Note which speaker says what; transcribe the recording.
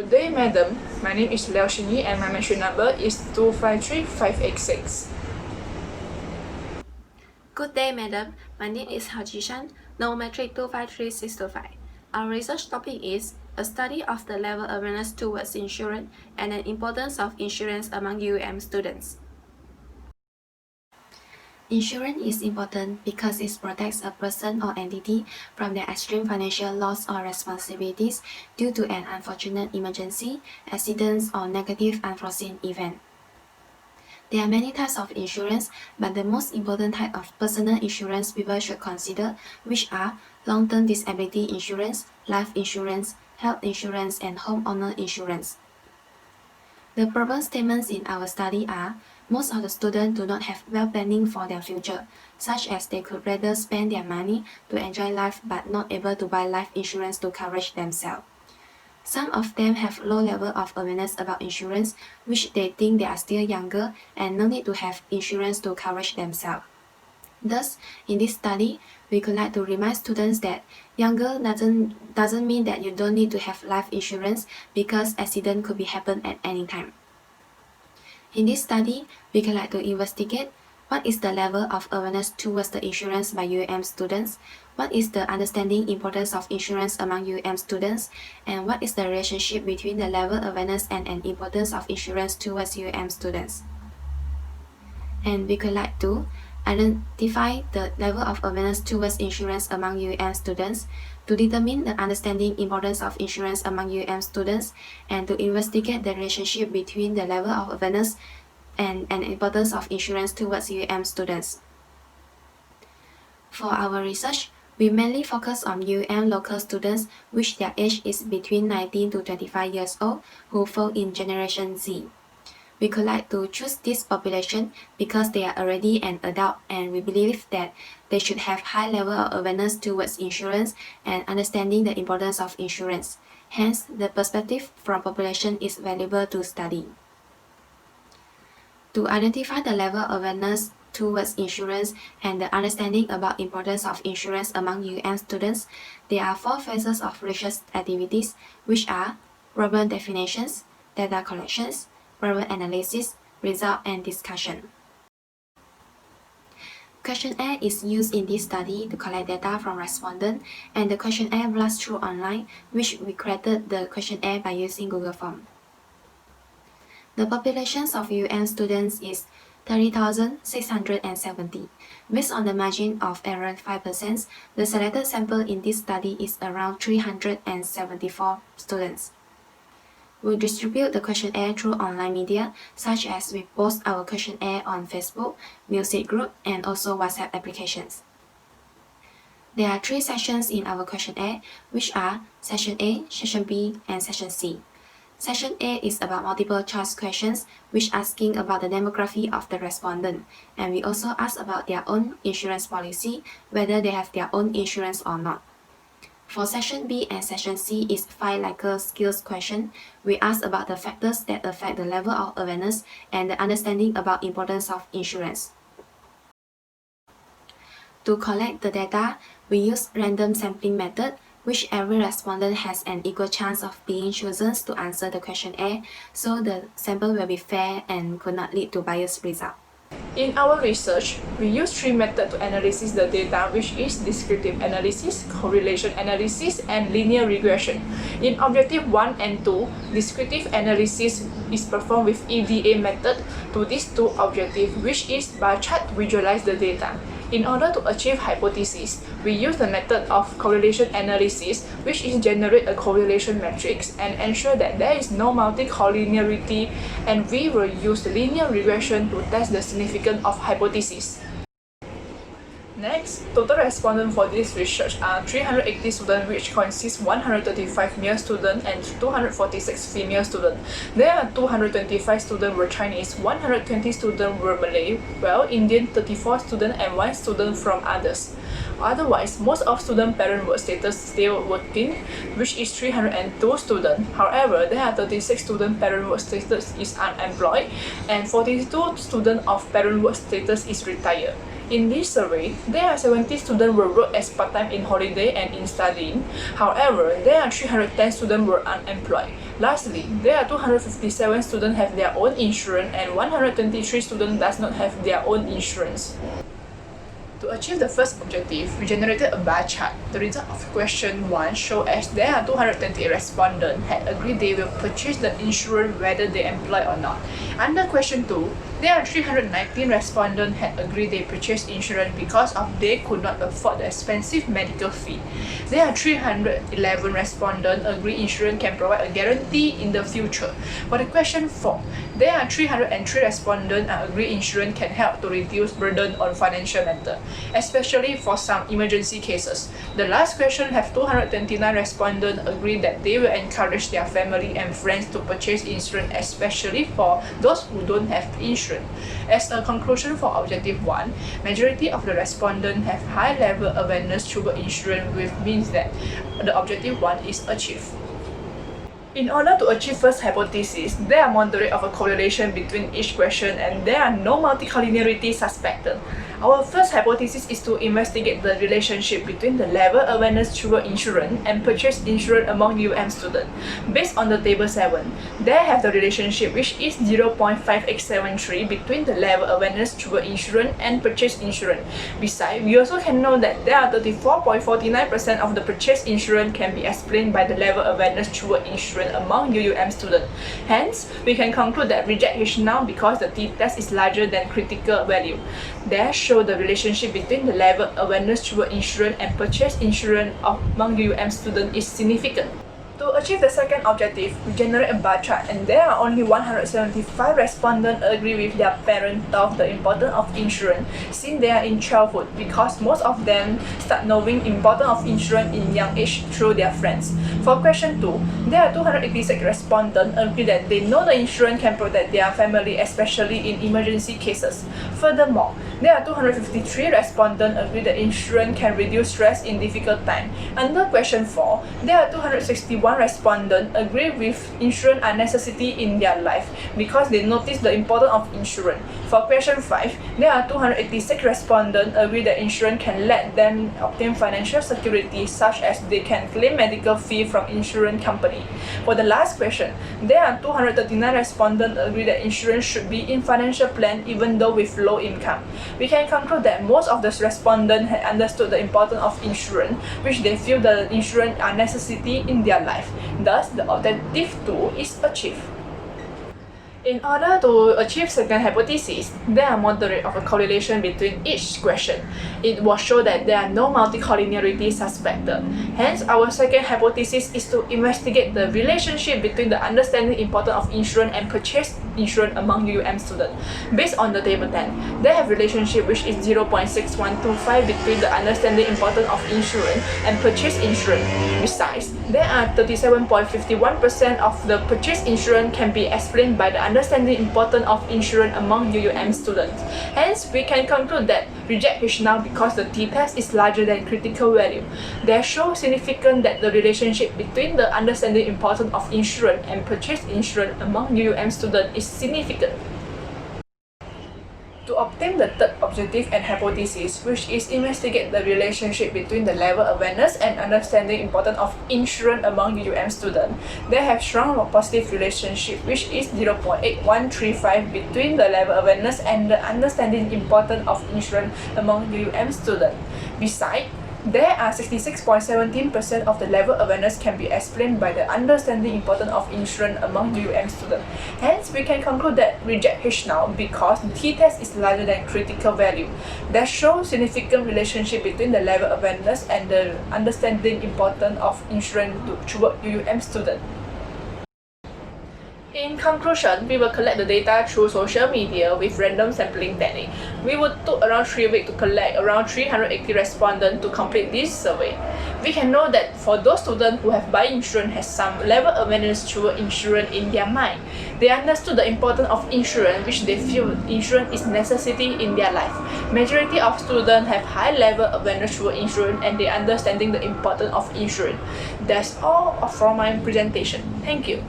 Speaker 1: Good day, madam. My name is Liao Xinyi and my mention number is 253586.
Speaker 2: Good day, madam. My name is Hao Jishan, no metric 253625. Our research topic is a study of the level awareness towards insurance and the importance of insurance among UM students. Insurance is important because it protects a person or entity from their extreme financial loss or responsibilities due to an unfortunate emergency, accidents, or negative unforeseen event. There are many types of insurance, but the most important type of personal insurance people should consider, which are long-term disability insurance, life insurance, health insurance, and homeowner insurance. The problem statements in our study are, most of the students do not have well planning for their future, such as they could rather spend their money to enjoy life but not able to buy life insurance to cover themselves. Some of them have low level of awareness about insurance, which they think they are still younger and no need to have insurance to cover themselves. Thus, in this study, we could like to remind students that younger doesn't mean that you don't need to have life insurance because accident could be happen at any time. In this study, we could like to investigate what is the level of awareness towards the insurance by UM students, what is the understanding importance of insurance among UM students, and what is the relationship between the level awareness and importance of insurance towards UM students. And we could like to identify the level of awareness towards insurance among UM students, to determine the understanding importance of insurance among UM students, and to investigate the relationship between the level of awareness and importance of insurance towards UM students. For our research, we mainly focus on UM local students which their age is between 19 to 25 years old who fall in Generation Z. We could like to choose this population because they are already an adult and we believe that they should have high level of awareness towards insurance and understanding the importance of insurance. Hence, the perspective from population is valuable to study. To identify the level of awareness towards insurance and the understanding about importance of insurance among UM students, there are 4 phases of research activities, which are problem definitions, data collections, problem analysis, result, and discussion. Questionnaire is used in this study to collect data from respondents, and the questionnaire blasts through online, which we created the questionnaire by using Google Form. The populations of UM students is 30,670. Based on the margin of error 5%, the selected sample in this study is around 374 students. We distribute the questionnaire through online media, such as we post our questionnaire on Facebook, music group, and also WhatsApp applications. There are 3 sections in our questionnaire, which are Section A, Section B, and Section C. Section A is about multiple choice questions, which asking about the demography of the respondent, and we also ask about their own insurance policy, whether they have their own insurance or not. For Section B and Section C is 5 Likert skills question. We ask about the factors that affect the level of awareness and the understanding about importance of insurance. To collect the data, we use random sampling method, which every respondent has an equal chance of being chosen to answer the questionnaire, so the sample will be fair and could not lead to biased result.
Speaker 1: In our research, we use 3 methods to analyze the data, which is descriptive analysis, correlation analysis, and linear regression. In Objective 1 and 2, descriptive analysis is performed with EDA method to these 2 objectives, which is bar chart to visualize the data. In order to achieve hypothesis, we use the method of correlation analysis, which is generate a correlation matrix and ensure that there is no multicollinearity, and we will use linear regression to test the significance of hypothesis. Next, total respondents for this research are 380 students, which consists 135 male students and 246 female students. There are 225 students were Chinese, 120 students were Malay, while Indian 34 students and 1 student from others. Otherwise, most of student parent work status still working, which is 302 students. However, there are 36 student parent work status is unemployed and 42 students of parent work status is retired. In this survey, there are 70 students who work as part-time in holiday and in studying. However, there are 310 students who are unemployed. Lastly, there are 257 students have their own insurance and 123 students does not have their own insurance. To achieve the first objective, we generated a bar chart. The result of question 1 shows as there are 228 respondents had agreed they will purchase the insurance whether they employ or not. Under question 2, there are 319 respondents had agreed they purchased insurance because of they could not afford the expensive medical fee. There are 311 respondents agree insurance can provide a guarantee in the future. For the question 4, there are 303 respondents agree insurance can help to reduce burden on financial matter, especially for some emergency cases. The last question have 229 respondents agree that they will encourage their family and friends to purchase insurance, especially for those who don't have insurance. As a conclusion for objective 1, majority of the respondents have high level awareness through insurance, which means that the objective 1 is achieved. In order to achieve first hypothesis, there are moderate of a correlation between each question and there are no multicollinearity suspected. Our first hypothesis is to investigate the relationship between the level awareness through insurance and purchase insurance among UM students. Based on the table 7, they have the relationship which is 0.5873 between the level awareness through insurance and purchase insurance. Besides, we also can know that there are 34.49% of the purchase insurance can be explained by the level awareness through insurance among UUM students. Hence, we can conclude that reject H now because the t-test is larger than critical value. They show the relationship between the level awareness through insurance and purchase insurance among UUM students is significant. To achieve the second objective, we generate a bar chart and there are only 175 respondents agree with their parents of the importance of insurance since they are in childhood because most of them start knowing importance of insurance in young age through their friends. For question 2, there are 286 respondents agree that they know the insurance can protect their family, especially in emergency cases. Furthermore, there are 253 respondents agree that insurance can reduce stress in difficult times. Under question 4, there are 261 respondents agree with insurance a necessity in their life because they notice the importance of insurance. For question 5, there are 286 respondents agree that insurance can let them obtain financial security such as they can claim medical fee from insurance company. For the last question, there are 239 respondents agree that insurance should be in financial plan even though with low income. We can conclude that most of the respondents had understood the importance of insurance, which they feel the insurance a necessity in their life. Thus, the objective 2 is achieved. In order to achieve second hypothesis, there are moderate of a correlation between each question. It was shown that there are no multicollinearity suspected. Hence, our second hypothesis is to investigate the relationship between the understanding importance of insurance and purchase insurance among UUM students. Based on the table 10, they have relationship which is 0.6125 between the understanding importance of insurance and purchase insurance. Besides, there are 37.51% of the purchase insurance can be explained by the understanding importance of insurance among UUM students. Hence, we can conclude that reject H now because the t-test is larger than critical value. They show significant that the relationship between the understanding importance of insurance and purchase insurance among UUM students is significant. To obtain the third objective and hypothesis, which is investigate the relationship between the level awareness and understanding importance of insurance among UUM students, they have strong positive relationship which is 0.8135 between the level awareness and the understanding importance of insurance among UUM students. Besides, there are 66.17% of the level awareness can be explained by the understanding importance of insurance among UUM students. Hence, we can conclude that reject H now because the t-test is larger than critical value. That shows significant relationship between the level awareness and the understanding importance of insurance toward UUM students. In conclusion, we will collect the data through social media with random sampling technique. We would took around 3 weeks to collect around 380 respondents to complete this survey. We can know that for those students who have buy insurance has some level awareness through insurance in their mind. They understood the importance of insurance which they feel insurance is necessity in their life. Majority of students have high level awareness through insurance and they understanding the importance of insurance. That's all from my presentation. Thank you.